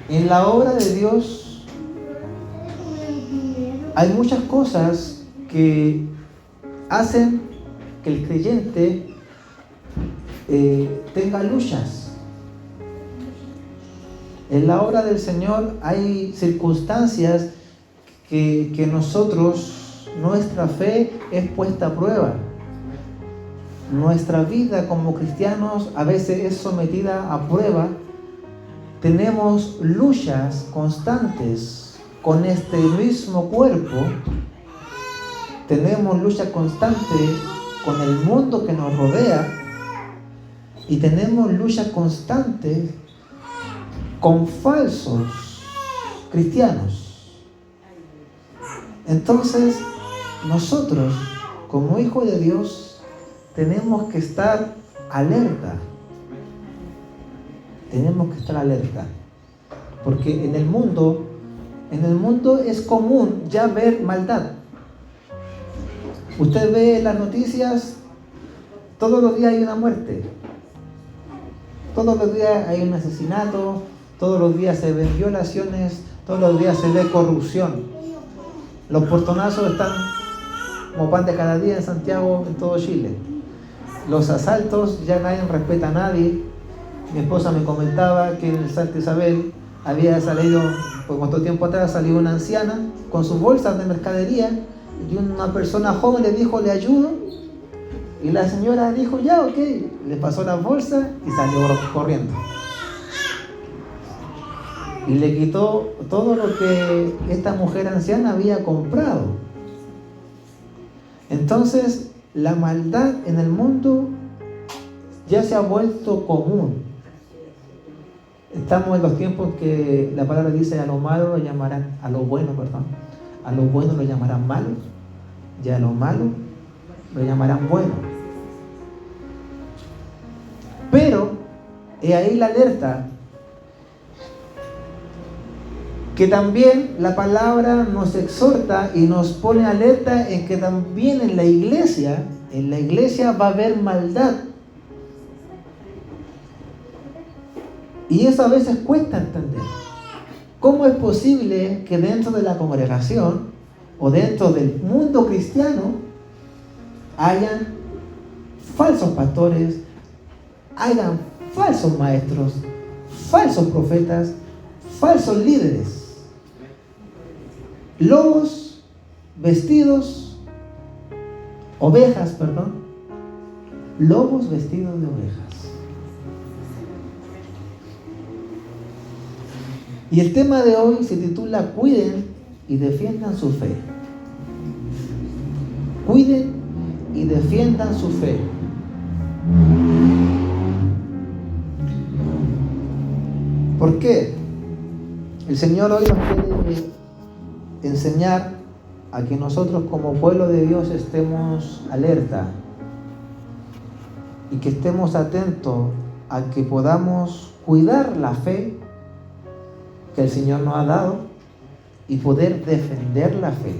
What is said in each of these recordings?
En la obra de Dios hay muchas cosas que hacen que el creyente tenga luchas. En la obra del Señor hay circunstancias que nuestra fe es puesta a prueba. Nuestra vida como cristianos a veces es sometida a prueba. Tenemos luchas constantes con este mismo cuerpo. Tenemos lucha constante con el mundo que nos rodea. Y tenemos lucha constante con falsos cristianos. Entonces, nosotros, como hijos de Dios, tenemos que estar alerta. Tenemos que estar alerta. Porque en el mundo es común ya ver maldad. Usted ve las noticias, todos los días hay una muerte. Todos los días hay un asesinato, todos los días se ven violaciones, todos los días se ve corrupción. Los portonazos están como pan de cada día en Santiago, en todo Chile. Los asaltos, ya nadie respeta a nadie. Mi esposa me comentaba que en el Santa Isabel había salido, por cuánto tiempo atrás, salió una anciana con sus bolsas de mercadería y una persona joven le dijo, ¿le ayudo? Y la señora dijo, ya, ok. Le pasó las bolsas y salió corriendo. Y le quitó todo lo que esta mujer anciana había comprado. Entonces, la maldad en el mundo ya se ha vuelto común. Estamos en los tiempos que la palabra dice, a lo malo lo llamarán, a lo bueno lo llamarán malo, y a lo malo lo llamarán bueno. Pero, he ahí la alerta, que también la palabra nos exhorta y nos pone alerta en que también en la iglesia va a haber maldad. Y eso a veces cuesta entender. ¿Cómo es posible que dentro de la congregación o dentro del mundo cristiano hayan falsos pastores, hayan falsos maestros, falsos profetas, falsos líderes? Lobos vestidos, lobos vestidos de ovejas. Y el tema de hoy se titula Cuiden y defiendan su fe. Cuiden y defiendan su fe. ¿Por qué? El Señor hoy nos quiere enseñar a que nosotros como pueblo de Dios estemos alerta y que estemos atentos a que podamos cuidar la fe que el Señor nos ha dado y poder defender la fe.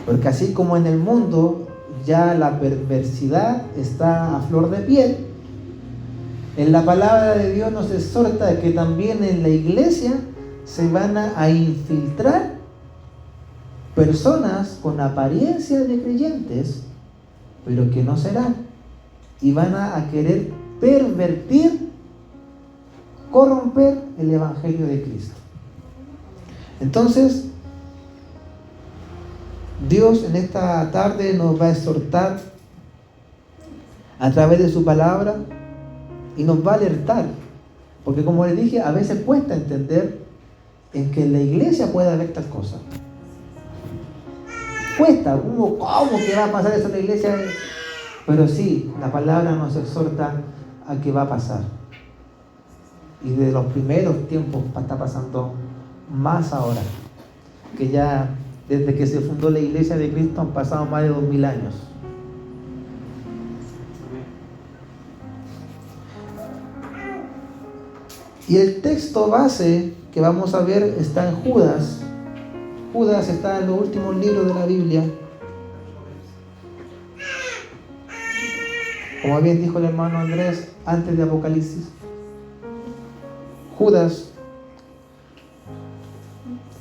Porque así como en el mundo ya la perversidad está a flor de piel, en la palabra de Dios nos exhorta que también en la iglesia se van a infiltrar personas con apariencia de creyentes, pero que no serán, y van a querer pervertir, corromper el evangelio de Cristo. Entonces, Dios en esta tarde nos va a exhortar a través de su palabra y nos va a alertar, porque como les dije, a veces cuesta entender en que en la iglesia puede haber tal cosa. Cuesta, ¿cómo que va a pasar eso en la iglesia? Pero sí, la palabra nos exhorta a que va a pasar. Y de los primeros tiempos está pasando más ahora, que ya desde que se fundó la iglesia de Cristo han pasado más de 2000 años. Y el texto base que vamos a ver está en Judas. Judas está en los últimos libros de la Biblia. Como bien dijo el hermano Andrés, antes de Apocalipsis. Judas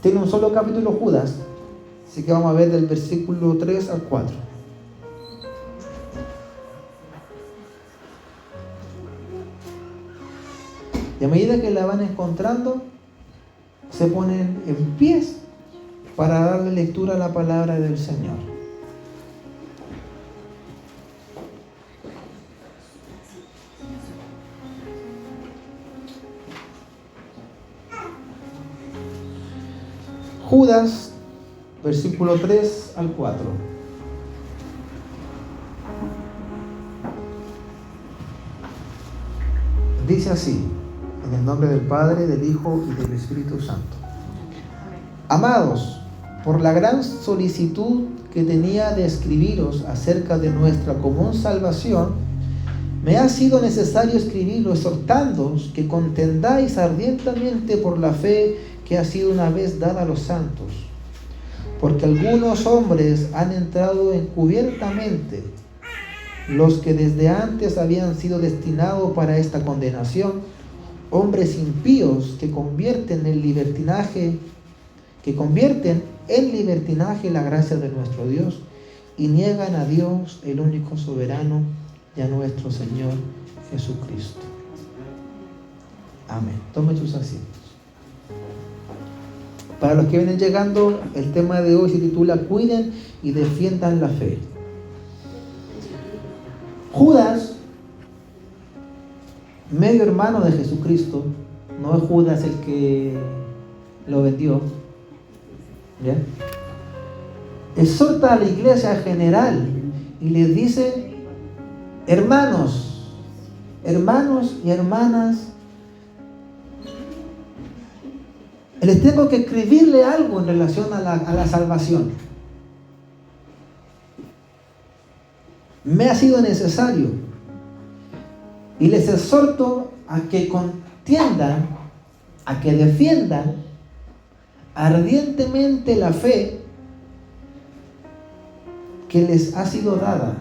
tiene un solo capítulo, Judas, así que vamos a ver del versículo 3 al 4. Y a medida que la van encontrando, se ponen en pies para darle lectura a la palabra del Señor. Judas, versículo 3 al 4. Dice así, en el nombre del Padre, del Hijo y del Espíritu Santo. Amados, por la gran solicitud que tenía de escribiros acerca de nuestra común salvación, me ha sido necesario escribirlo exhortándoos que contendáis ardientemente por la fe que ha sido una vez dada a los santos. Porque algunos hombres han entrado encubiertamente, los que desde antes habían sido destinados para esta condenación, hombres impíos que convierten en libertinaje la gracia de nuestro Dios y niegan a Dios, el único soberano, y a nuestro Señor Jesucristo. Amén. Tomen sus asientos. Para los que vienen llegando, el tema de hoy se titula Cuiden y defiendan la fe. Judas, medio hermano de Jesucristo, no es Judas el que lo vendió, ¿ya? Exhorta a la iglesia general y les dice: hermanos y hermanas, les tengo que escribirle algo en relación a la salvación. Me ha sido necesario. Y les exhorto a que contiendan, a que defiendan ardientemente la fe que les ha sido dada.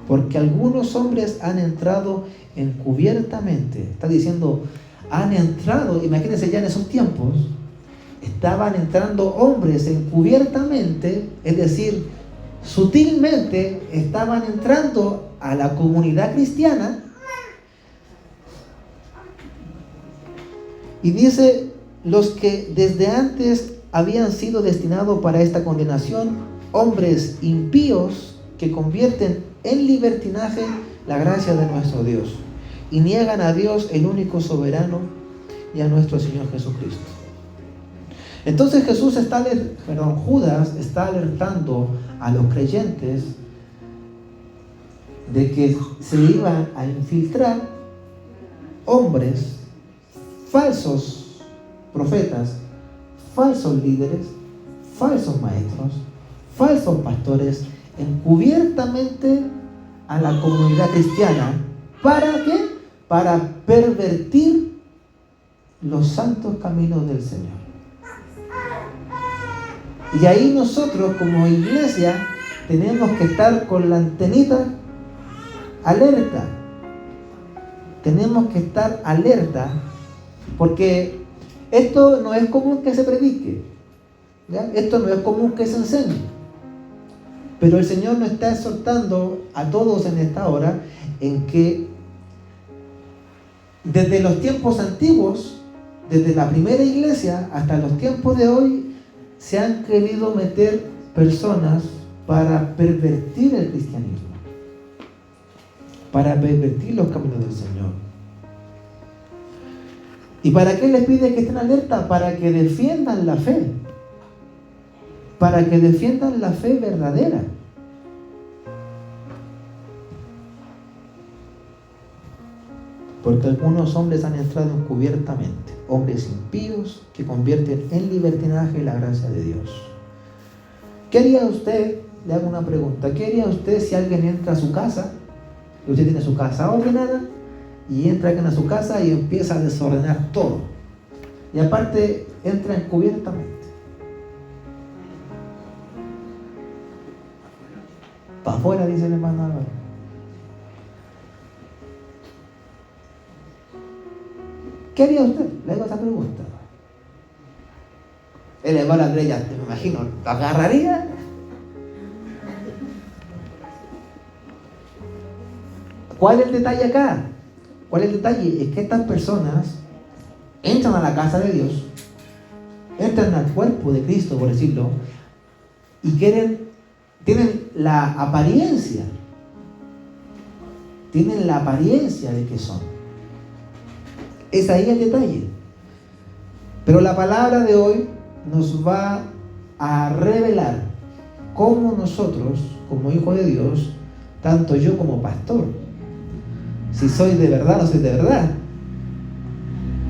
Porque algunos hombres han entrado encubiertamente. Está diciendo, han entrado, imagínense ya en esos tiempos, estaban entrando hombres encubiertamente, es decir, sutilmente estaban entrando a la comunidad cristiana, y dice, los que desde antes habían sido destinados para esta condenación, hombres impíos que convierten en libertinaje la gracia de nuestro Dios y niegan a Dios, el único soberano, y a nuestro Señor Jesucristo. Entonces Judas está alertando a los creyentes de que se iban a infiltrar hombres, falsos profetas, falsos líderes, falsos maestros, falsos pastores, encubiertamente a la comunidad cristiana. ¿Para qué? Para pervertir los santos caminos del Señor. Y ahí nosotros como iglesia tenemos que estar con la antenita alerta. Tenemos que estar alerta, porque esto no es común que se predique, ¿ya? Esto no es común que se enseñe. Pero el Señor nos está exhortando a todos en esta hora en que desde los tiempos antiguos, desde la primera iglesia hasta los tiempos de hoy, se han querido meter personas para pervertir el cristianismo, para pervertir los caminos del Señor. ¿Y para qué les pide que estén alerta? Para que defiendan la fe, para que defiendan la fe verdadera. Porque algunos hombres han entrado encubiertamente, hombres impíos que convierten en libertinaje la gracia de Dios. ¿Qué haría usted? Le hago una pregunta. ¿Qué haría usted si alguien entra a su casa, y usted tiene su casa ordenada, y entra alguien a su casa y empieza a desordenar todo? Y aparte, entra encubiertamente. Para afuera, dice el hermano Álvaro. ¿Qué haría usted? Le hago esa pregunta. El hermano Andrés, ya me imagino, ¿lo agarraría? ¿Cuál es el detalle acá? ¿Cuál es el detalle? Es que estas personas entran a la casa de Dios, entran al cuerpo de Cristo, por decirlo, y tienen la apariencia de que son. Es ahí el detalle. Pero la palabra de hoy nos va a revelar cómo nosotros, como hijos de Dios, tanto yo como pastor, si soy de verdad o no soy de verdad,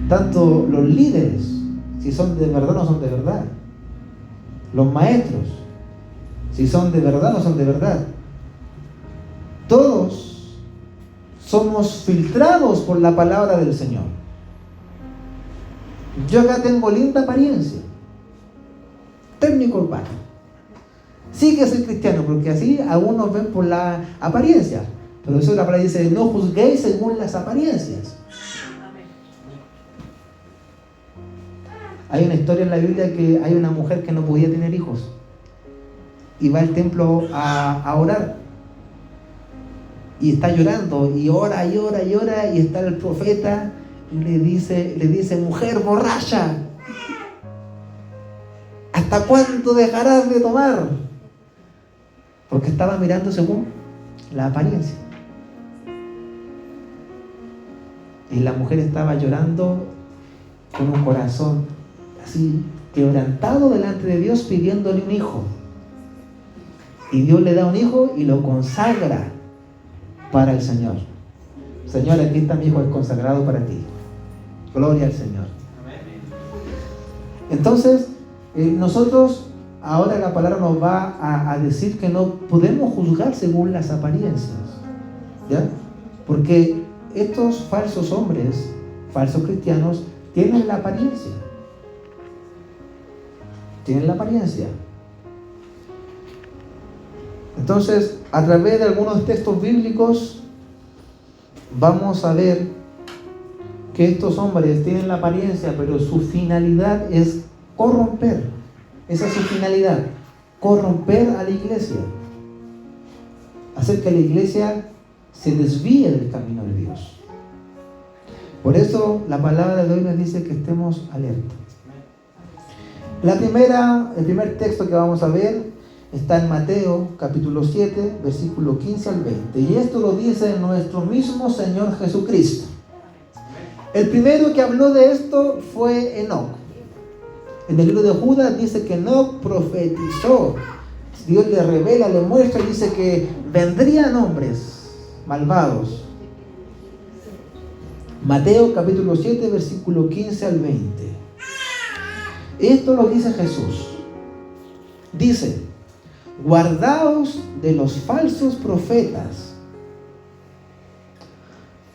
tanto los líderes, si son de verdad o no son de verdad, los maestros, si son de verdad o no son de verdad, todos somos filtrados por la palabra del Señor. Yo acá tengo linda apariencia, tengo mi corbata, sí que soy cristiano, porque así algunos ven por la apariencia, pero eso la palabra dice: no juzguéis según las apariencias. Hay una historia en la Biblia que hay una mujer que no podía tener hijos y va al templo a orar y está llorando y ora y ora y ora, y está el profeta y le dice: mujer borracha, ¿hasta cuándo dejarás de tomar? Porque estaba mirando según la apariencia. Y la mujer estaba llorando con un corazón así quebrantado delante de Dios, pidiéndole un hijo. Y Dios le da un hijo y lo consagra para el Señor. Señor, aquí está mi hijo, es consagrado para ti. Gloria al Señor. Entonces, nosotros, ahora la palabra nos va a decir que no podemos juzgar según las apariencias, ¿ya? Porque estos falsos hombres, falsos cristianos, tienen la apariencia. Tienen la apariencia. Entonces, a través de algunos textos bíblicos, vamos a ver que estos hombres tienen la apariencia, pero su finalidad es corromper. Esa es su finalidad, corromper a la iglesia, hacer que la iglesia se desvíe del camino de Dios. Por eso la palabra de hoy nos dice que estemos alertas. El primer texto que vamos a ver está en Mateo capítulo 7, versículo 15 al 20. Y esto lo dice nuestro mismo Señor Jesucristo. El primero que habló de esto fue Enoc. En el libro de Judas dice que Enoc profetizó. Dios le revela, le muestra y dice que vendrían hombres malvados. Mateo capítulo 7, versículo 15 al 20. Esto lo dice Jesús. Dice: guardaos de los falsos profetas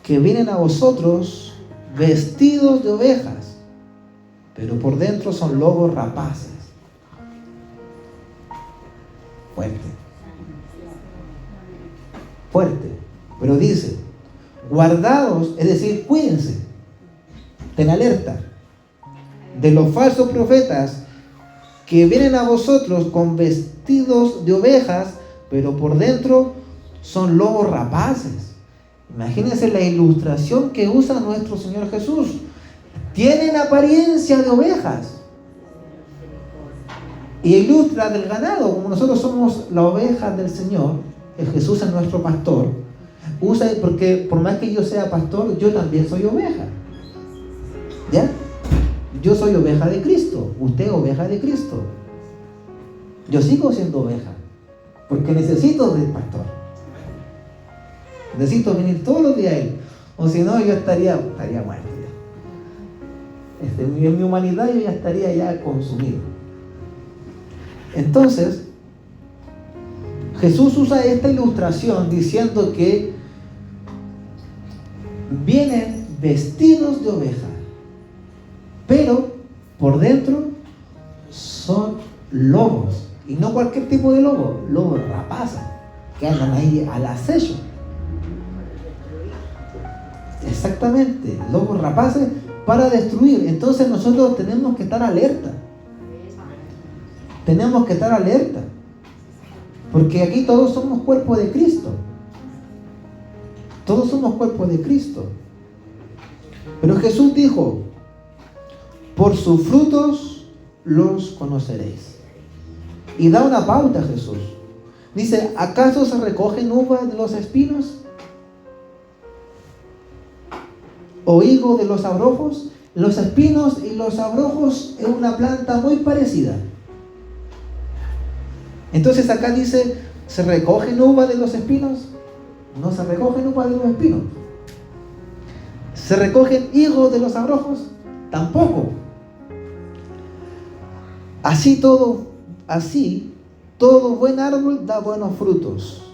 que vienen a vosotros vestidos de ovejas, pero por dentro son lobos rapaces. Fuerte. Pero dice: guardaos, es decir, cuídense, ten alerta de los falsos profetas que vienen a vosotros con vestidos de ovejas, pero por dentro son lobos rapaces. Imagínense la ilustración que usa nuestro Señor Jesús. Tienen apariencia de ovejas y ilustra del ganado. Como nosotros somos la oveja del Señor, Jesús es nuestro pastor, usa, porque por más que yo sea pastor, yo también soy oveja, ¿ya? Yo soy oveja de Cristo, usted es oveja de Cristo. Yo sigo siendo oveja, porque necesito del pastor. Necesito venir todos los días a Él, o si no yo estaría muerto ya. En mi humanidad yo ya estaría ya consumido. Entonces, Jesús usa esta ilustración diciendo que vienen vestidos de oveja, pero por dentro son lobos. Y no cualquier tipo de lobo, lobos rapaces, que andan ahí al acecho. Exactamente, lobos rapaces, para destruir. Entonces nosotros tenemos que estar alerta. Tenemos que estar alerta. Porque aquí todos somos cuerpo de Cristo. Todos somos cuerpo de Cristo. Pero Jesús dijo: por sus frutos los conoceréis. Y da una pauta Jesús. Dice: ¿acaso se recogen uvas de los espinos? ¿O higo de los abrojos? Los espinos y los abrojos es una planta muy parecida. Entonces acá dice: ¿se recogen uvas de los espinos? No se recogen uvas de los espinos. ¿Se recogen higos de los abrojos? Tampoco. Así todo buen árbol da buenos frutos,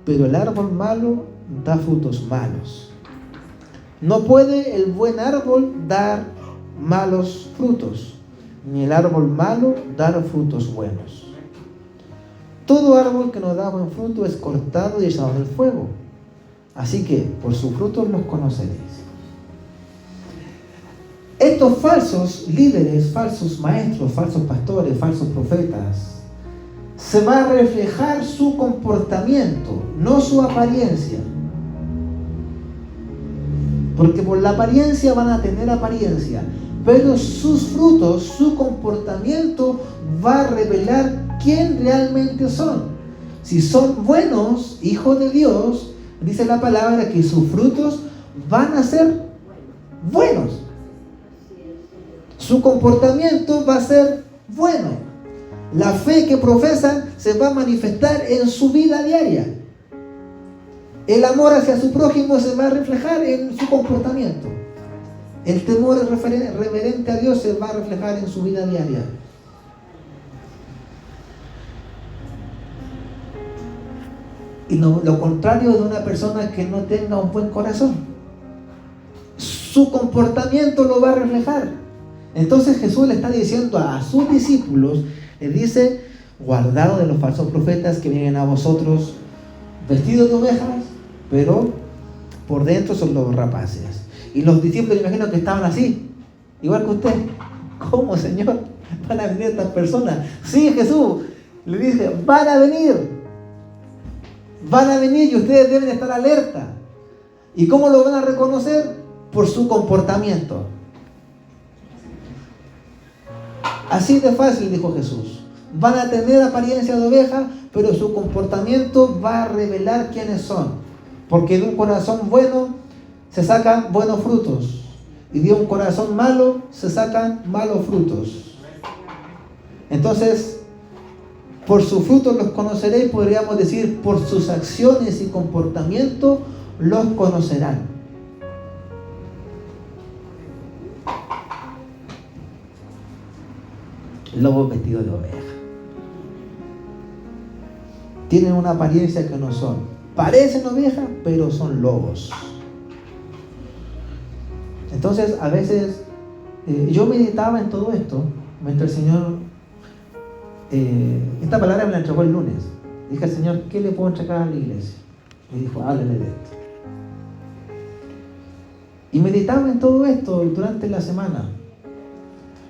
pero el árbol malo da frutos malos. No puede el buen árbol dar malos frutos, ni el árbol malo dar frutos buenos. Todo árbol que no da buen fruto es cortado y echado en el fuego. Así que por sus frutos los conoceréis. Estos falsos líderes, falsos maestros, falsos pastores, falsos profetas, se va a reflejar su comportamiento, no su apariencia. Porque por la apariencia van a tener apariencia, pero sus frutos, su comportamiento va a revelar quién realmente son. Si son buenos, hijos de Dios, dice la palabra que sus frutos van a ser buenos. Su comportamiento va a ser bueno. La fe que profesan se va a manifestar en su vida diaria. El amor hacia su prójimo se va a reflejar en su comportamiento. El temor reverente a Dios se va a reflejar en su vida diaria. Y no, lo contrario de una persona que no tenga un buen corazón. Su comportamiento lo va a reflejar. Entonces Jesús le está diciendo a sus discípulos, le dice: guardaos de los falsos profetas que vienen a vosotros vestidos de ovejas, pero por dentro son lobos rapaces. Y los discípulos, imagino que estaban así, igual que usted. ¿Cómo, Señor? ¿Van a venir estas personas? Sí, Jesús le dice: van a venir y ustedes deben estar alerta. ¿Y cómo lo van a reconocer? Por su comportamiento. Así de fácil, dijo Jesús. Van a tener apariencia de oveja, pero su comportamiento va a revelar quiénes son. Porque de un corazón bueno se sacan buenos frutos, y de un corazón malo se sacan malos frutos. Entonces, por sus frutos los conoceréis, podríamos decir, por sus acciones y comportamiento los conocerán. Lobos vestidos de oveja. Tienen una apariencia que no son. Parecen ovejas, pero son lobos. Entonces, a veces, yo meditaba en todo esto, mientras el Señor, esta palabra me la entregó el lunes. Dije al Señor: ¿qué le puedo entregar a la iglesia? Me dijo: háblale de esto. Y meditaba en todo esto durante la semana.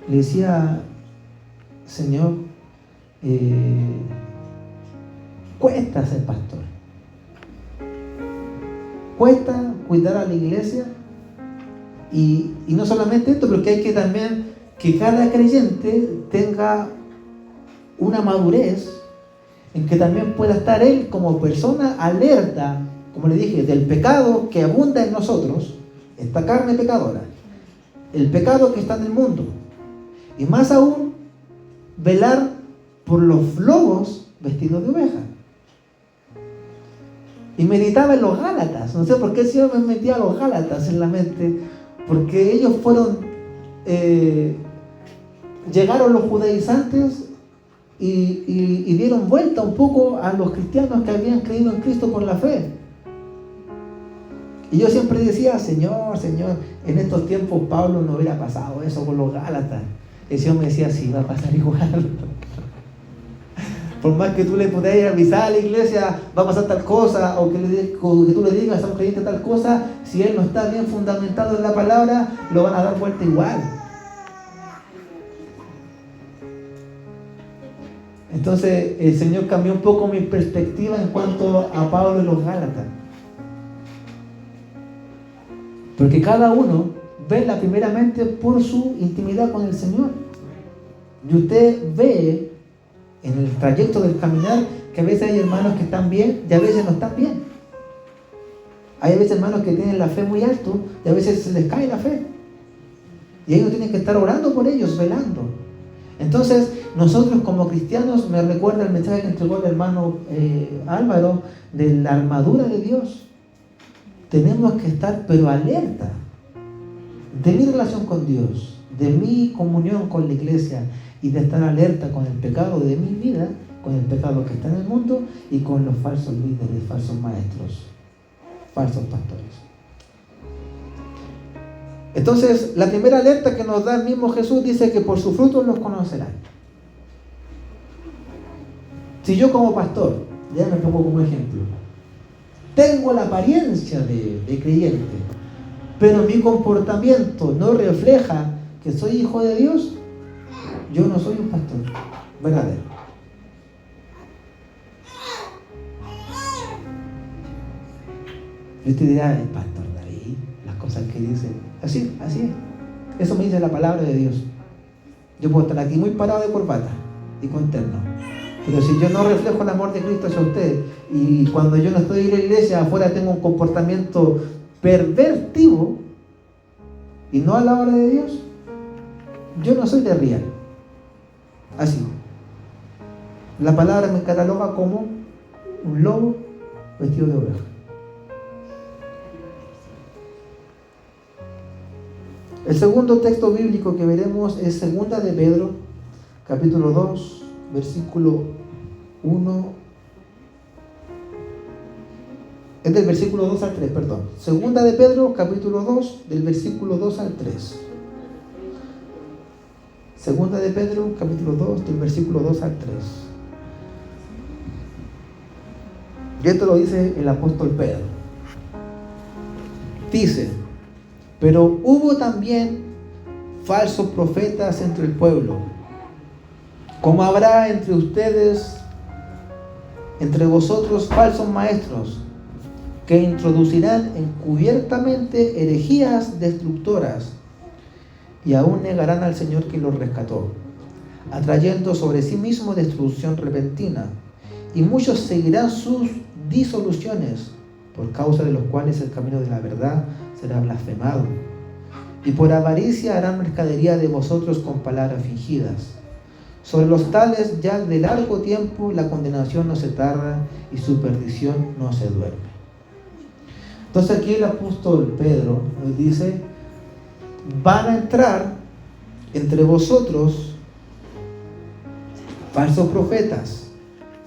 Le decía: Señor, cuesta ser pastor. Cuesta cuidar a la iglesia. Y no solamente esto, pero que hay que también que cada creyente tenga una madurez en que también pueda estar él como persona alerta, como le dije, del pecado que abunda en nosotros, esta carne pecadora, el pecado que está en el mundo, y más aún velar por los lobos vestidos de oveja. Y meditaba en los Gálatas. No sé por qué el Señor me metía a los Gálatas en la mente, porque ellos fueron, llegaron los judaizantes y dieron vuelta un poco a los cristianos que habían creído en Cristo por la fe. Y yo siempre decía: Señor, en estos tiempos Pablo no hubiera pasado eso con los Gálatas. El Señor me decía: sí, va a pasar igual. Por más que tú le puedas ir a avisar a la iglesia, va a pasar tal cosa, o que tú le digas a un creyente tal cosa, si él no está bien fundamentado en la palabra, lo van a dar vuelta igual. Entonces el Señor cambió un poco mi perspectiva en cuanto a Pablo y los Gálatas. Porque cada uno vela primeramente por su intimidad con el Señor. Y usted ve en el trayecto del caminar que a veces hay hermanos que están bien y a veces no están bien. Hay a veces hermanos que tienen la fe muy alto y a veces se les cae la fe. Y ellos tienen que estar orando por ellos, velando. Entonces, nosotros como cristianos, me recuerda el mensaje que entregó el hermano Álvaro de la armadura de Dios. Tenemos que estar pero alerta de mi relación con Dios, de mi comunión con la iglesia y de estar alerta con el pecado de mi vida, con el pecado que está en el mundo y con los falsos líderes, falsos maestros, falsos pastores. Entonces, la primera alerta que nos da el mismo Jesús dice que por sus frutos los conocerán. Si yo como pastor, ya me pongo como ejemplo, tengo la apariencia de creyente, pero mi comportamiento no refleja que soy hijo de Dios, yo no soy un pastor verdadero. Y usted dirá, el pastor David, las cosas que dice, así es. Eso me dice la palabra de Dios. Yo puedo estar aquí muy parado de corbata y con terno, pero si yo no reflejo el amor de Cristo hacia usted, y cuando yo no estoy en la iglesia, afuera tengo un comportamiento pervertido y no a la hora de Dios, yo no soy de real. Así. La palabra me cataloga como un lobo vestido de oveja. El segundo texto bíblico que veremos es 2 de Pedro, capítulo 2, versículo 1. Es del versículo 2 al 3, perdón. 2 de Pedro, capítulo 2, del versículo 2 al 3. 2 de Pedro, capítulo 2, del versículo 2 al 3. Y esto lo dice el apóstol Pedro. Dice: pero hubo también falsos profetas entre el pueblo, como habrá entre ustedes, entre vosotros, falsos maestros, que introducirán encubiertamente herejías destructoras, y aún negarán al Señor que los rescató, atrayendo sobre sí mismo destrucción repentina. Y muchos seguirán sus disoluciones, por causa de los cuales el camino de la verdad será blasfemado. Y por avaricia harán mercadería de vosotros con palabras fingidas. Sobre los tales ya de largo tiempo la condenación no se tarda y su perdición no se duerme. Entonces aquí el apóstol Pedro nos dice: van a entrar entre vosotros falsos profetas,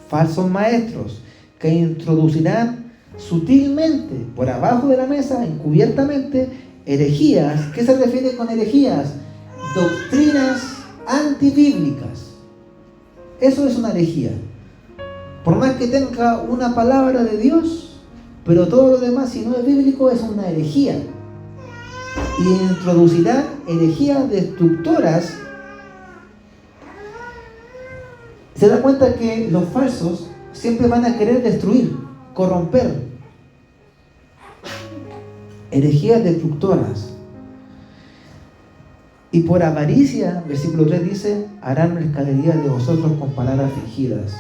falsos maestros, que introducirán sutilmente, por abajo de la mesa, encubiertamente, herejías. ¿Qué se refiere con herejías? Doctrinas antibíblicas. Eso es una herejía. Por más que tenga una palabra de Dios, pero todo lo demás, si no es bíblico, es una herejía. Y introducirán herejías destructoras. Se da cuenta que los falsos siempre van a querer destruir, corromper. Herejías destructoras. Y por avaricia, versículo 3 dice, harán mercadería de vosotros con palabras fingidas.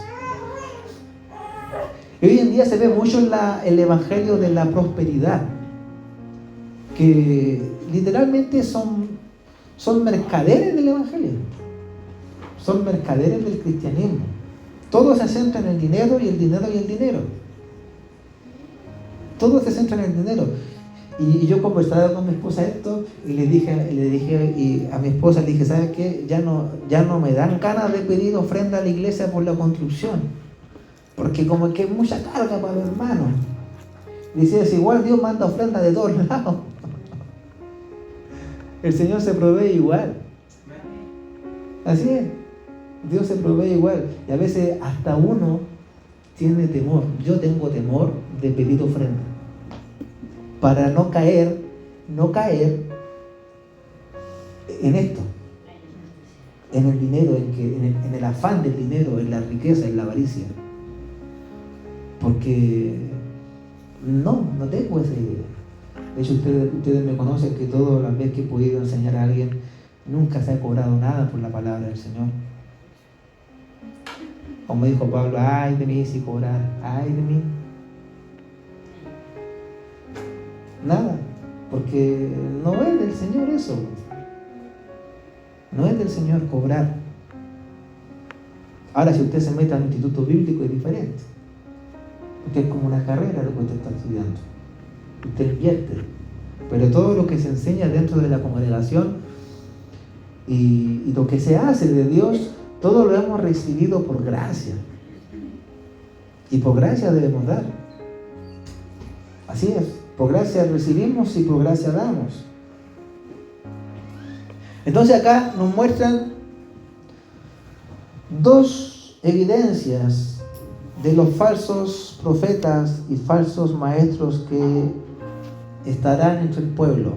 Y hoy en día se ve mucho el evangelio de la prosperidad, que literalmente son mercaderes del evangelio, son mercaderes del cristianismo. Todo se centra en el dinero y el dinero y el dinero. Todo se centra en el dinero. Y yo conversaba con mi esposa esto y le dije y a mi esposa le dije, ¿sabes qué? Ya no me dan ganas de pedir ofrenda a la iglesia por la construcción, porque como que es mucha carga para los hermanos. Dice, es igual Dios manda ofrenda de todos lados. El Señor se provee igual. Así es. Dios se provee igual. Y a veces hasta uno tiene temor. Yo tengo temor de pedir ofrenda. Para no caer en esto. En el dinero, en el afán del dinero, en la riqueza, en la avaricia. Porque no tengo esa idea. De hecho, ustedes me conocen que todas las veces que he podido enseñar a alguien, nunca se ha cobrado nada por la palabra del Señor. Como dijo Pablo, ay de mí si cobrar, ay de mí. Nada, porque no es del Señor eso. No es del Señor cobrar. Ahora, si usted se mete al instituto bíblico es diferente. Porque es como una carrera lo que usted está estudiando. Usted invierte. Pero todo lo que se enseña dentro de la congregación y lo que se hace de Dios, todo lo hemos recibido por gracia. Y por gracia debemos dar. Así es. Por gracia recibimos y por gracia damos. Entonces acá nos muestran dos evidencias de los falsos profetas y falsos maestros que estarán entre el pueblo.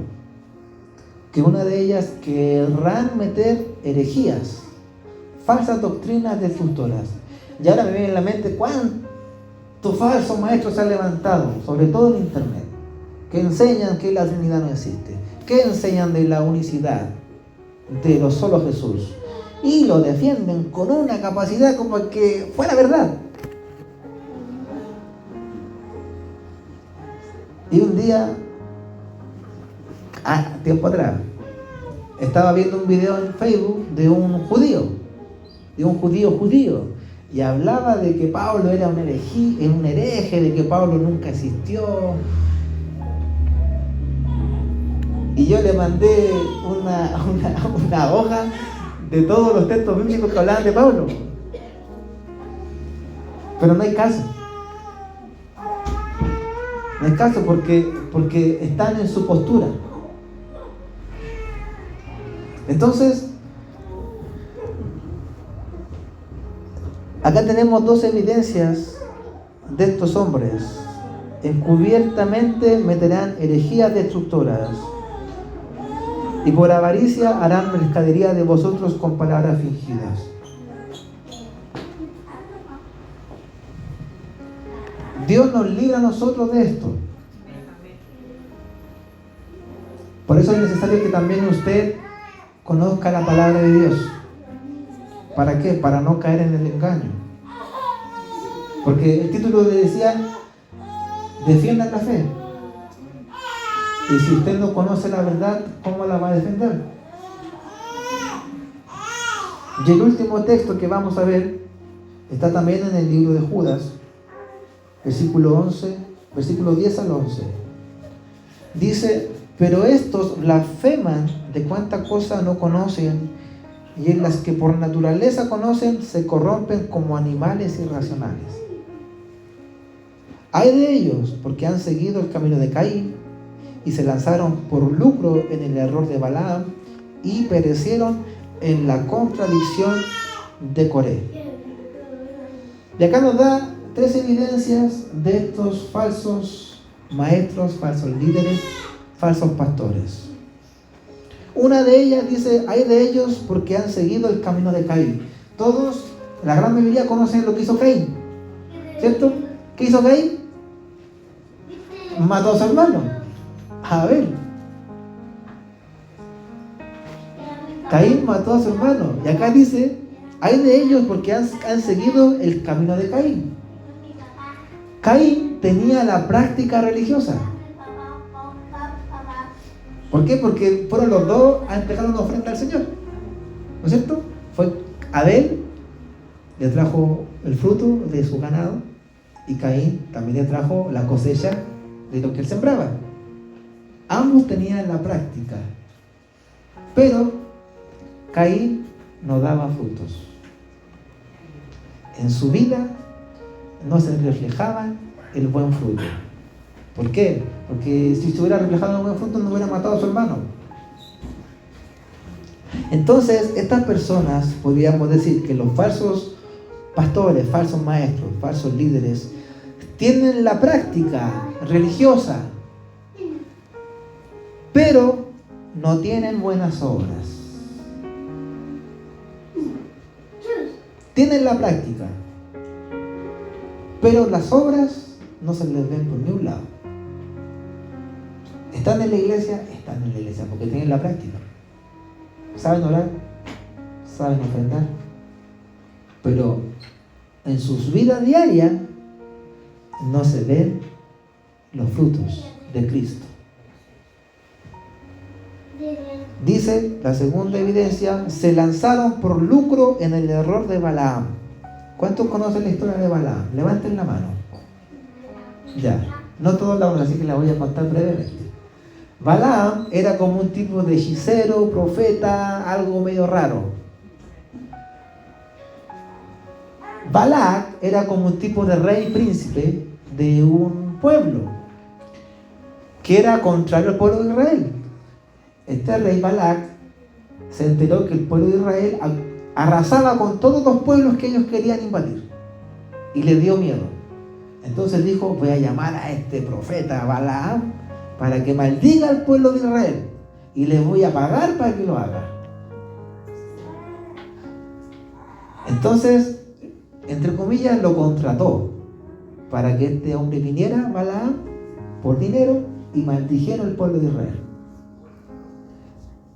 Que una de ellas querrán meter herejías, falsas doctrinas destructoras. Y ahora me viene en la mente cuántos falsos maestros se han levantado, sobre todo en internet, que enseñan que la Trinidad no existe, que enseñan de la unicidad, de lo solo Jesús, y lo defienden con una capacidad como que fuera verdad. Y un día, tiempo atrás, estaba viendo un video en Facebook de un judío, y hablaba de que Pablo era un hereje, de que Pablo nunca existió. Y yo le mandé una hoja de todos los textos bíblicos que hablaban de Pablo. Pero no hay caso. No hay caso porque están en su postura. Entonces, acá tenemos dos evidencias de estos hombres. Encubiertamente meterán herejías destructoras, y por avaricia harán mercadería de vosotros con palabras fingidas. Dios nos libra a nosotros de esto. Por eso es necesario que también usted conozca la palabra de Dios. ¿Para qué? Para no caer en el engaño. Porque el título le decía, defiendan la fe. Y si usted no conoce la verdad, ¿cómo la va a defender? Y el último texto que vamos a ver está también en el libro de Judas, versículo 10 al 11. Dice, pero estos blasfeman de cuánta cosa no conocen, y en las que por naturaleza conocen se corrompen como animales irracionales. Ay de ellos, porque han seguido el camino de Caín, y se lanzaron por lucro en el error de Balaam, y perecieron en la contradicción de Coré. Y acá nos da tres evidencias de estos falsos maestros, falsos líderes, falsos pastores. Una de ellas dice, hay de ellos porque han seguido el camino de Caín. Todos, la gran mayoría conocen lo que hizo Caín, ¿cierto? ¿Qué hizo Caín? Mató a su hermano, a Abel. Caín mató a su hermano. Y acá dice, hay de ellos porque han seguido el camino de Caín. Caín tenía la práctica religiosa. ¿Por qué? Porque fueron los dos a entregar una ofrenda al Señor, ¿no es cierto? Fue Abel, le trajo el fruto de su ganado, y Caín también le trajo la cosecha de lo que él sembraba. Ambos tenían la práctica, pero Caín no daba frutos. En su vida no se reflejaba el buen fruto. ¿Por qué? Porque si se hubiera reflejado el buen fruto no hubiera matado a su hermano. Entonces, estas personas, podríamos decir que los falsos pastores, falsos maestros, falsos líderes, tienen la práctica religiosa, pero no tienen buenas obras. Tienen la práctica, pero las obras no se les ven por ningún lado. ¿Están en la iglesia? Están en la iglesia porque tienen la práctica. ¿Saben orar? ¿Saben ofrendar? Pero en sus vidas diarias no se ven los frutos de Cristo. Dice la segunda evidencia: se lanzaron por lucro en el error de Balaam. ¿Cuántos conocen la historia de Balaam? Levanten la mano. Ya, no todos la conocen, así que la voy a contar brevemente. Balaam era como un tipo de hechicero, profeta, algo medio raro. Balac era como un tipo de rey príncipe de un pueblo que era contrario al pueblo de Israel. Este rey Balac se enteró que el pueblo de Israel arrasaba con todos los pueblos que ellos querían invadir y le dio miedo. Entonces dijo: voy a llamar a este profeta Balaam para que maldiga al pueblo de Israel y les voy a pagar para que lo haga. Entonces, entre comillas, lo contrató para que este hombre viniera, Balaam, por dinero y maldijera al pueblo de Israel.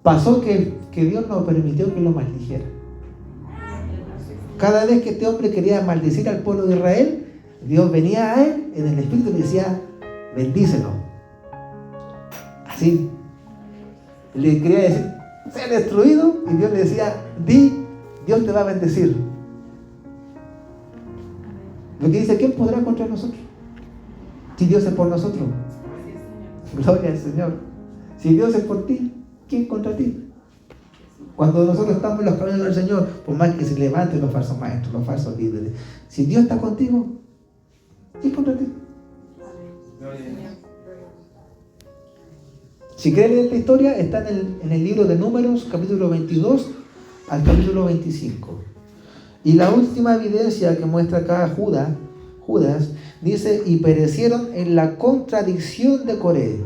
Pasó que Dios no permitió que lo maldijera. Cada vez que este hombre quería maldecir al pueblo de Israel, Dios venía a él en el espíritu y le decía: bendícelo. Así. Le quería decir: sea destruido, y Dios le decía: Dios te va a bendecir. Lo que dice: ¿quién podrá contra nosotros? Si Dios es por nosotros. Gloria al Señor. Si Dios es por ti, ¿quién contra ti? Cuando nosotros estamos en los caminos del Señor, por más que se levanten los falsos maestros, los falsos líderes, si Dios está contigo, ¿quién contra ti? Si quieren leer esta historia, está en el libro de Números, capítulo 22 al capítulo 25. Y la última evidencia que muestra acá Judas, dice: y perecieron en la contradicción de Coré.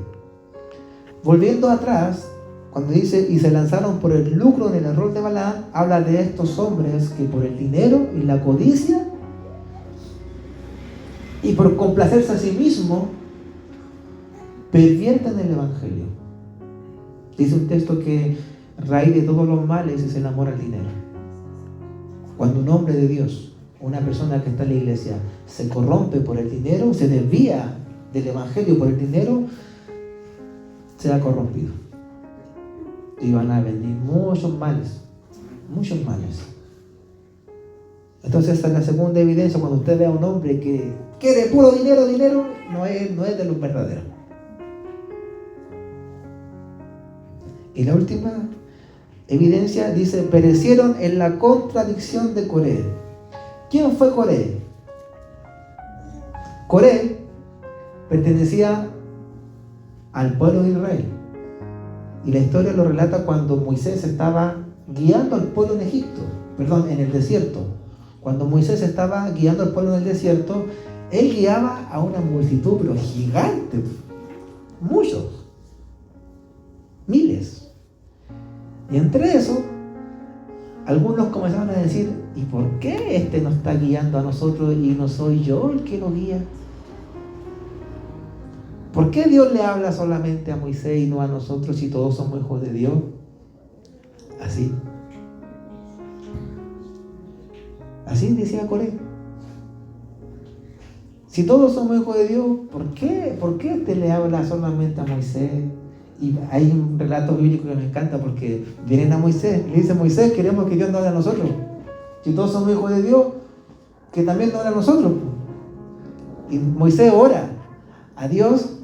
Volviendo atrás, cuando dice: y se lanzaron por el lucro en el error de Balaam, habla de estos hombres que por el dinero y la codicia y por complacerse a sí mismo pervierten el evangelio. Dice un texto que raíz de todos los males es el amor al dinero. Cuando un hombre de Dios, una persona que está en la iglesia, se corrompe por el dinero, se desvía del evangelio por el dinero, se ha corrompido. Y van a venir muchos males. Muchos males. Entonces, esta es la segunda evidencia. Cuando usted ve a un hombre que quiere puro dinero, no es de los verdaderos. Y la última evidencia dice: perecieron en la contradicción de Coré. ¿Quién fue Coré? Coré pertenecía al pueblo de Israel. Y la historia lo relata cuando Moisés estaba guiando al pueblo en el desierto. Cuando Moisés estaba guiando al pueblo en el desierto, él guiaba a una multitud, pero gigante. Muchos. Miles. Y entre eso, algunos comenzaron a decir: ¿y por qué este nos está guiando a nosotros y no soy yo el que lo guía? ¿Por qué Dios le habla solamente a Moisés y no a nosotros si todos somos hijos de Dios? Así decía Coré. Si todos somos hijos de Dios, ¿por qué este le habla solamente a Moisés? Y hay un relato bíblico que me encanta, porque vienen a Moisés, le dicen: Moisés, queremos que Dios nos hable a nosotros. Si todos somos hijos de Dios, que también nos hable a nosotros. Y Moisés ora a Dios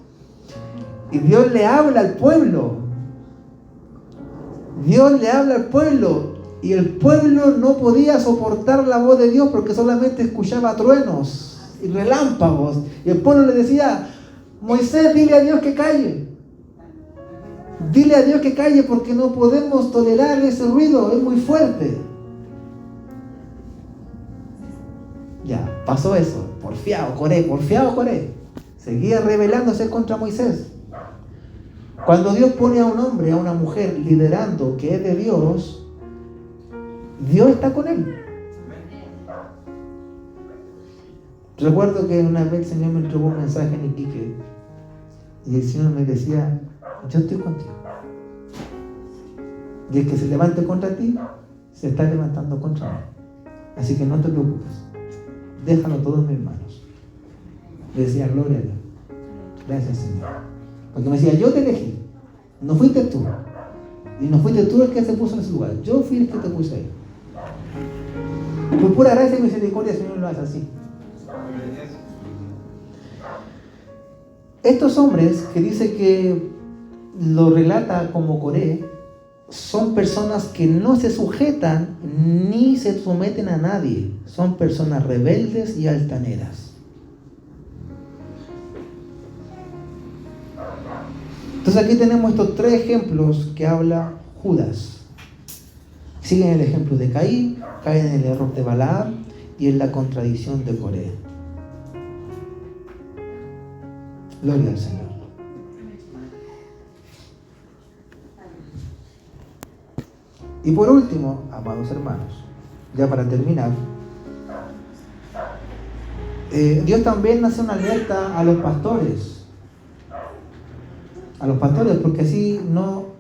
y Dios le habla al pueblo. Dios le habla al pueblo y el pueblo no podía soportar la voz de Dios porque solamente escuchaba truenos y relámpagos. Y el pueblo le decía: Moisés, dile a Dios que calle. Dile a Dios que calle porque no podemos tolerar ese ruido, es muy fuerte. Ya, pasó eso. Porfiado Coré. Seguía rebelándose contra Moisés. Cuando Dios pone a un hombre, a una mujer liderando que es de Dios, Dios está con él. Recuerdo que una vez el Señor me entregó un mensaje en Iquique y el Señor me decía: yo estoy contigo. Y el que se levante contra ti, se está levantando contra mí. Así que no te preocupes. Déjalo todo en mis manos. Le decía: gloria a Dios. Gracias, Señor. Porque me decía: yo te elegí. No fuiste tú. Y no fuiste tú el que se puso en ese lugar. Yo fui el que te puse ahí. Por pura gracia y misericordia, el Señor lo hace así. Estos hombres que dice que lo relata como Coré, son personas que no se sujetan ni se someten a nadie. Son personas rebeldes y altaneras. Entonces aquí tenemos estos tres ejemplos que habla Judas. Siguen el ejemplo de Caín, caen en el error de Balaam y en la contradicción de Coré. Gloria al Señor. Y por último, amados hermanos, ya para terminar, Dios también hace una alerta a los pastores. A los pastores, porque así no...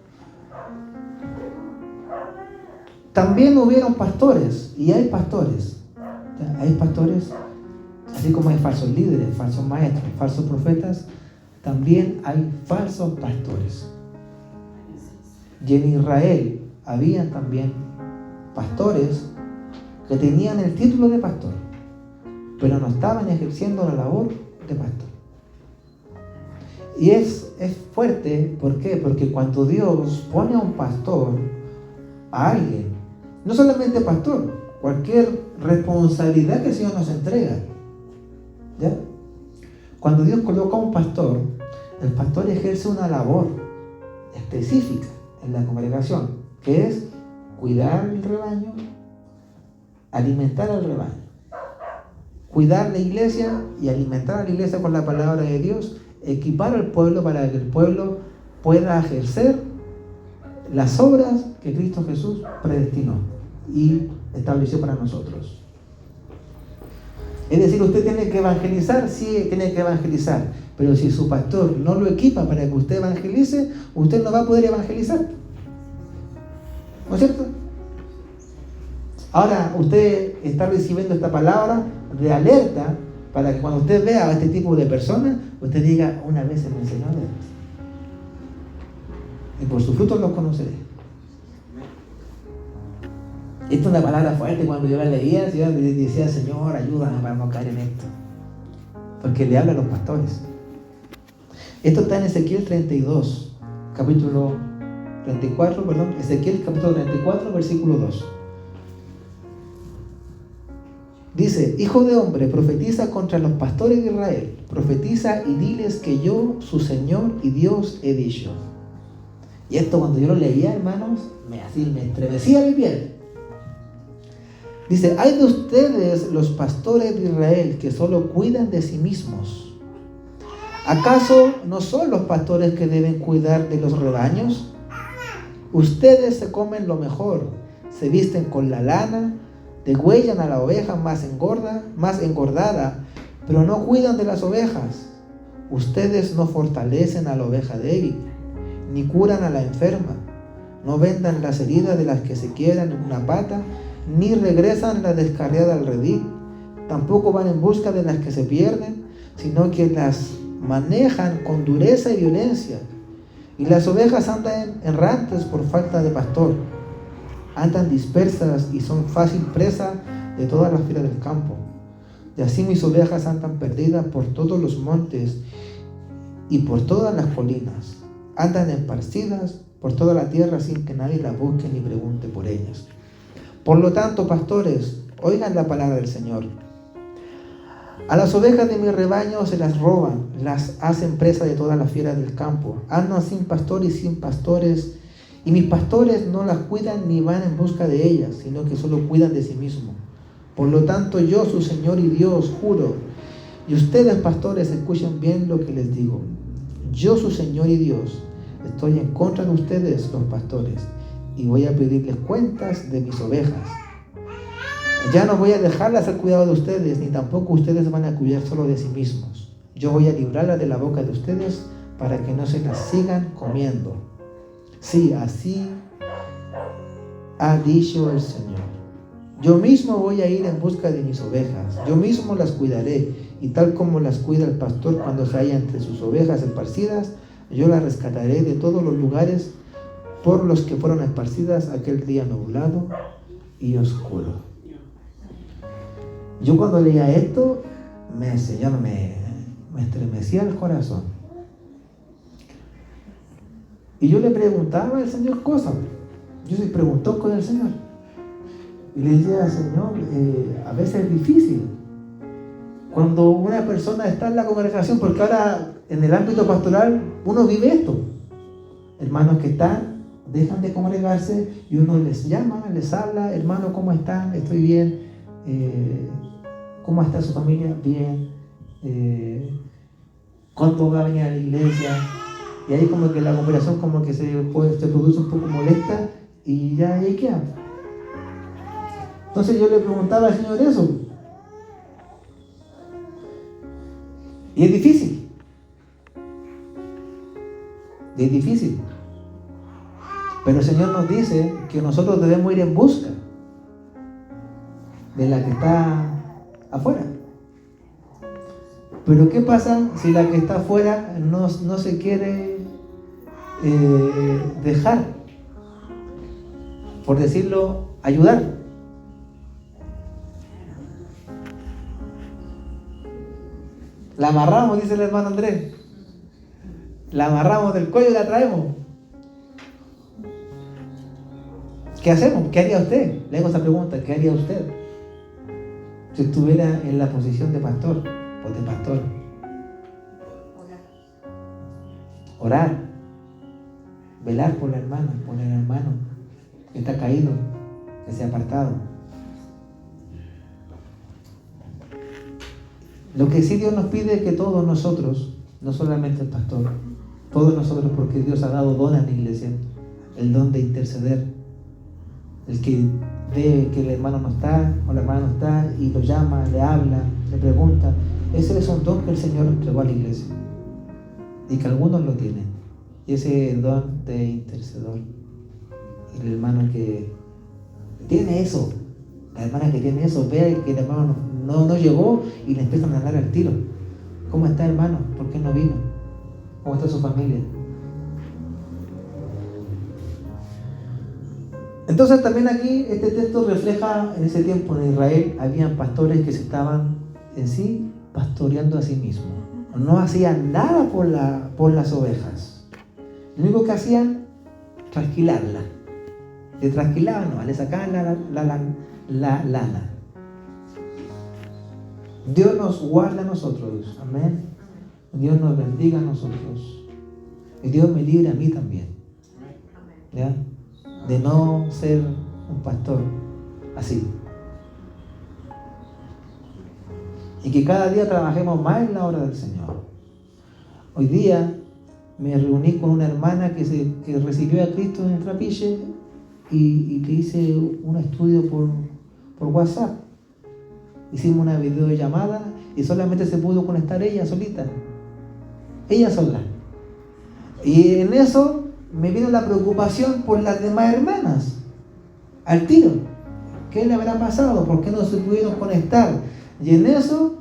También hubieron pastores, y hay pastores. Hay pastores, así como hay falsos líderes, falsos maestros, falsos profetas, también hay falsos pastores. Y en Israel habían también pastores que tenían el título de pastor, pero no estaban ejerciendo la labor de pastor. Y es fuerte, ¿por qué? Porque cuando Dios pone a un pastor, a alguien, no solamente pastor, cualquier responsabilidad que el Señor nos entrega, ¿ya? Cuando Dios coloca a un pastor, el pastor ejerce una labor específica en la congregación, que es cuidar el rebaño, alimentar al rebaño, cuidar la iglesia y alimentar a la iglesia con la palabra de Dios, equipar al pueblo para que el pueblo pueda ejercer las obras que Cristo Jesús predestinó y estableció para nosotros. Es decir, usted tiene que evangelizar, sí, tiene que evangelizar, pero si su pastor no lo equipa para que usted evangelice, usted no va a poder evangelizar. ¿No es cierto? Ahora usted está recibiendo esta palabra de alerta para que cuando usted vea a este tipo de personas, usted diga: una vez se me enseñó de esto, y por sus frutos los conoceré. Esta es una palabra fuerte. Cuando yo la leía, yo decía: Señor, ayúdame para no caer en esto, porque le habla a los pastores. Esto está en Ezequiel 32, capítulo 34, Ezequiel capítulo 34, versículo 2. Dice: hijo de hombre, profetiza contra los pastores de Israel, profetiza y diles que yo, su Señor y Dios, he dicho. Y esto, cuando yo lo leía, hermanos, me estremecía mi piel. Dice: hay de ustedes los pastores de Israel que solo cuidan de sí mismos. ¿Acaso no son los pastores que deben cuidar de los rebaños? Ustedes se comen lo mejor, se visten con la lana, degüellan a la oveja más engordada, pero no cuidan de las ovejas. Ustedes no fortalecen a la oveja débil, ni curan a la enferma, no vendan las heridas de las que se quedan en una pata, ni regresan la descarriada al redil. Tampoco van en busca de las que se pierden, sino que las manejan con dureza y violencia. Y las ovejas andan errantes por falta de pastor, andan dispersas y son fácil presa de todas las fieras del campo. Y así mis ovejas andan perdidas por todos los montes y por todas las colinas. Andan esparcidas por toda la tierra sin que nadie las busque ni pregunte por ellas. Por lo tanto, pastores, oigan la palabra del Señor. A las ovejas de mi rebaño se las roban, las hacen presa de todas las fieras del campo. Andan sin pastor y sin pastores, y mis pastores no las cuidan ni van en busca de ellas, sino que solo cuidan de sí mismos. Por lo tanto, yo, su Señor y Dios, juro, y ustedes, pastores, escuchen bien lo que les digo. Yo, su Señor y Dios, estoy en contra de ustedes, los pastores, y voy a pedirles cuentas de mis ovejas. Ya no voy a dejarlas al cuidado de ustedes, ni tampoco ustedes van a cuidar solo de sí mismos. Yo voy a librarlas de la boca de ustedes para que no se las sigan comiendo. Sí, así ha dicho el Señor. Yo mismo voy a ir en busca de mis ovejas. Yo mismo las cuidaré, y tal como las cuida el pastor cuando se halla entre sus ovejas esparcidas, yo las rescataré de todos los lugares por los que fueron esparcidas aquel día nublado y oscuro. Yo cuando leía esto, me estremecía el corazón. Y yo le preguntaba al Señor cosas. Yo soy preguntón con el Señor. Y le decía, Señor, a veces es difícil. Cuando una persona está en la congregación, porque ahora en el ámbito pastoral uno vive esto. Hermanos que dejan de congregarse y uno les llama, les habla, hermano, ¿cómo están? Estoy bien. ¿Cómo está su familia? Bien. ¿Cuánto va a venir a la iglesia? Y ahí como que la conversación como que se produce un poco molesta y ya ahí queda. Entonces yo le preguntaba al Señor eso. Y es difícil. Es difícil. Pero el Señor nos dice que nosotros debemos ir en busca de la que está afuera. Pero ¿qué pasa si la que está afuera no se quiere dejar, por decirlo, ayudar? La amarramos, dice el hermano Andrés. La amarramos del cuello y la traemos. ¿Qué hacemos? ¿Qué haría usted? Le hago esa pregunta. ¿Qué haría usted si estuviera en la posición de pastor o de pastor? Orar. Velar por la hermana, por el hermano que está caído, que se ha apartado. Lo que sí Dios nos pide es que todos nosotros, no solamente el pastor, todos nosotros, porque Dios ha dado don a la iglesia, el don de interceder. El que ve que el hermano no está o la hermana no está y lo llama, le habla, le pregunta, ese es un don que el Señor entregó a la iglesia y que algunos lo tienen. Y ese es el don de intercedor. El hermano que tiene eso, la hermana que tiene eso, ve que el hermano no llegó y le empiezan a hablar al tiro. ¿Cómo está, hermano? ¿Por qué no vino? ¿Cómo está su familia? Entonces también aquí este texto refleja en ese tiempo en Israel habían pastores que se estaban en sí pastoreando a sí mismos. No hacían nada por las ovejas. Lo único que hacían, trasquilarla. Le trasquilaban, no, le sacaban la lana. Dios nos guarda a nosotros, amén. Dios nos bendiga a nosotros. Y Dios me libre a mí también, ¿ya? De no ser un pastor así. Y que cada día trabajemos más en la obra del Señor. Hoy día me reuní con una hermana que recibió a Cristo en el Trapiche y que hice un estudio por WhatsApp. Hicimos una videollamada y solamente se pudo conectar ella solita. Ella sola. Y en eso me vino la preocupación por las demás hermanas. Al tiro. ¿Qué le habrá pasado? ¿Por qué no se pudieron conectar? Y en eso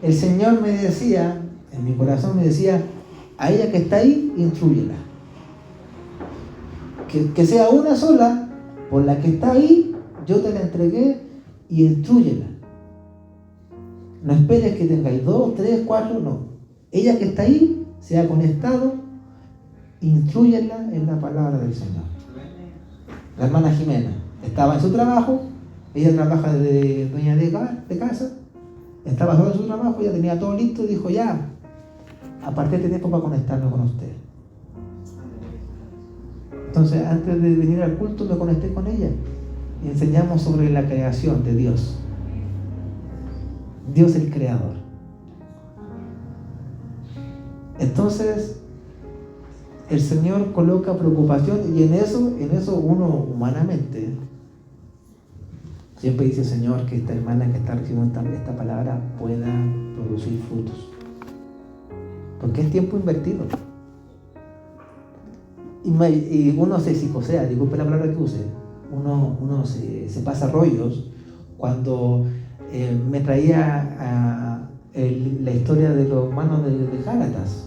el Señor me decía, en mi corazón me decía, a ella que está ahí, instrúyela. Que sea una sola, por la que está ahí, yo te la entregué y instrúyela. No esperes que tengáis 2, 3, 4, no. Ella que está ahí, se ha conectado, instrúyela en la palabra del Señor. La hermana Jimena estaba en su trabajo, ella trabaja de dueña de casa, estaba solo en su trabajo, ya tenía todo listo y dijo, ya, aparté este tiempo para conectarme con usted. Entonces, antes de venir al culto, me conecté con ella y enseñamos sobre la creación de Dios. Dios el creador. Entonces, el Señor coloca preocupación y en eso uno humanamente siempre dice, Señor, que esta hermana que está recibiendo esta palabra pueda producir frutos. Porque es tiempo invertido. Y uno se psicosea, disculpe la palabra que use, uno se pasa rollos cuando me traía la historia de los hermanos de Gálatas.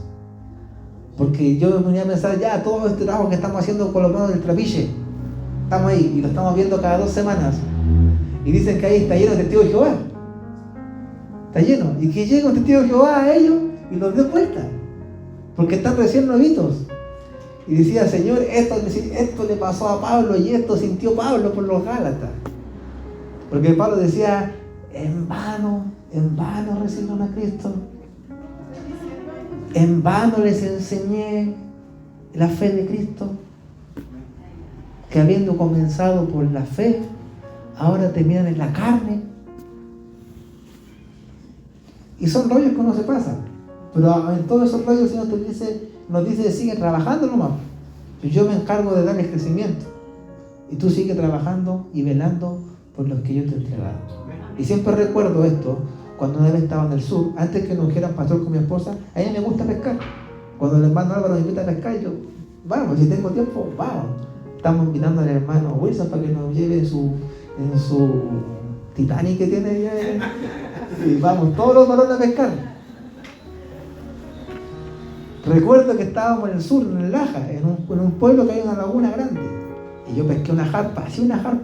Porque yo me venía a pensar, ya, todo este trabajo que estamos haciendo con los hermanos del Trapiche, estamos ahí y lo estamos viendo cada 2 semanas. Y dicen que ahí está lleno de testigos de Jehová. Está lleno. Y que llega un testigo de Jehová a ellos y los dé vuelta. Porque están recién nuevitos. Y decía, Señor, esto le pasó a Pablo y esto sintió Pablo por los Gálatas. Porque Pablo decía, en vano recibieron a Cristo. En vano les enseñé la fe de Cristo. Que habiendo comenzado por la fe, ahora terminan en la carne. Y son rollos que uno se pasa. Pero en todos esos rollos el Señor nos dice, sigue trabajando nomás. Y yo me encargo de darles crecimiento. Y tú sigue trabajando y velando por los que yo te he entregado. Y siempre recuerdo esto, cuando una vez estaba en el sur, antes que nos dijeran pastor con mi esposa, a ella me gusta pescar. Cuando el hermano Álvaro me invita a pescar, yo, vamos, si tengo tiempo, vamos. Estamos invitando al hermano Wilson para que nos lleve en su Titanic que tiene allá. Y vamos todos los varones a pescar. Recuerdo que estábamos en el sur, en el Laja, en un pueblo que hay una laguna grande. Y yo pesqué una jarpa,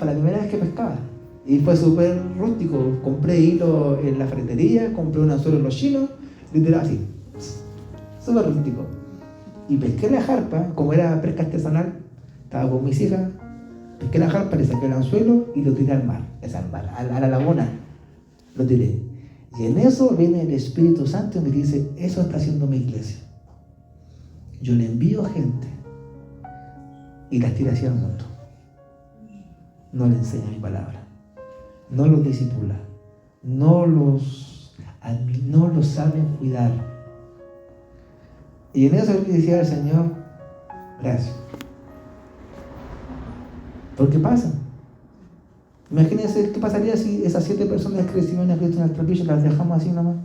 la primera vez que pescaba. Y fue súper rústico. Compré hilo en la ferretería, compré un anzuelo en los chinos, literal así. Súper rústico. Y pesqué la jarpa, como era pesca artesanal, estaba con mis hijas, pesqué la jarpa, le saqué el anzuelo y lo tiré al mar, a la laguna. Lo tiré. Y en eso viene el Espíritu Santo y me dice, eso está haciendo mi iglesia. Yo le envío gente y las tira hacia el mundo. No le enseña mi palabra. No los disipula. No los saben cuidar. Y en eso le decía al Señor, gracias. Porque pasa. Imagínense qué pasaría si esas 7 personas que recibieron a Cristo en el Trapiche las dejamos así nomás.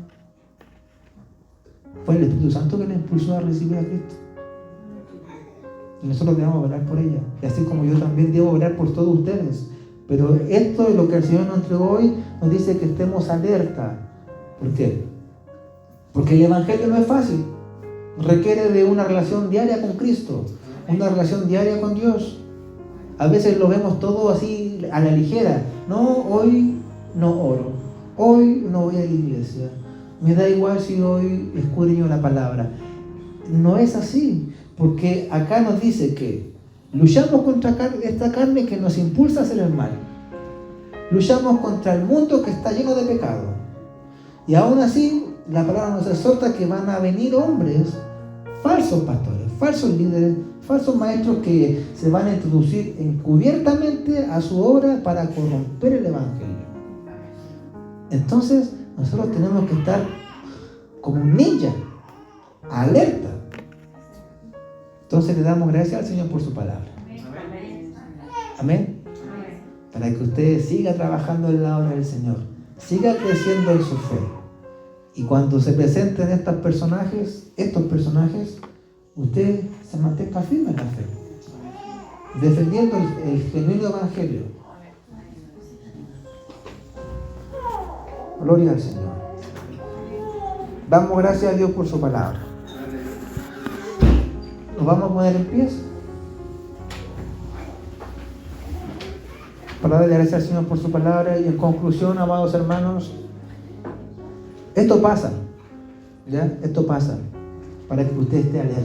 Fue el Espíritu Santo que les impulsó a recibir a Cristo. Y nosotros debemos velar por ella. Y así como yo también debo velar por todos ustedes. Pero esto es lo que el Señor nos entregó hoy, nos dice que estemos alerta. ¿Por qué? Porque el Evangelio no es fácil. Requiere de una relación diaria con Cristo. Una relación diaria con Dios. A veces lo vemos todo así a la ligera. No, hoy no oro. Hoy no voy a la iglesia. Me da igual si hoy escudriño la palabra. No es así. Porque acá nos dice que luchamos contra esta carne que nos impulsa a hacer el mal. Luchamos contra el mundo que está lleno de pecado. Y aún así, la palabra nos exhorta que van a venir hombres, falsos pastores, falsos líderes, falsos maestros que se van a introducir encubiertamente a su obra para corromper el Evangelio. Entonces, nosotros tenemos que estar como un ninja, alerta. Entonces le damos gracias al Señor por su palabra. Amén. Para que usted siga trabajando en la obra del Señor, siga creciendo en su fe. Y cuando se presenten estos personajes, usted se mantenga firme en la fe, defendiendo el genuino evangelio. Gloria al Señor. Damos gracias a Dios por su palabra. Nos vamos a poner en pie para darle gracias al Señor por su palabra. Y en conclusión, amados hermanos, esto pasa, ¿ya? Esto pasa para que usted esté alerta.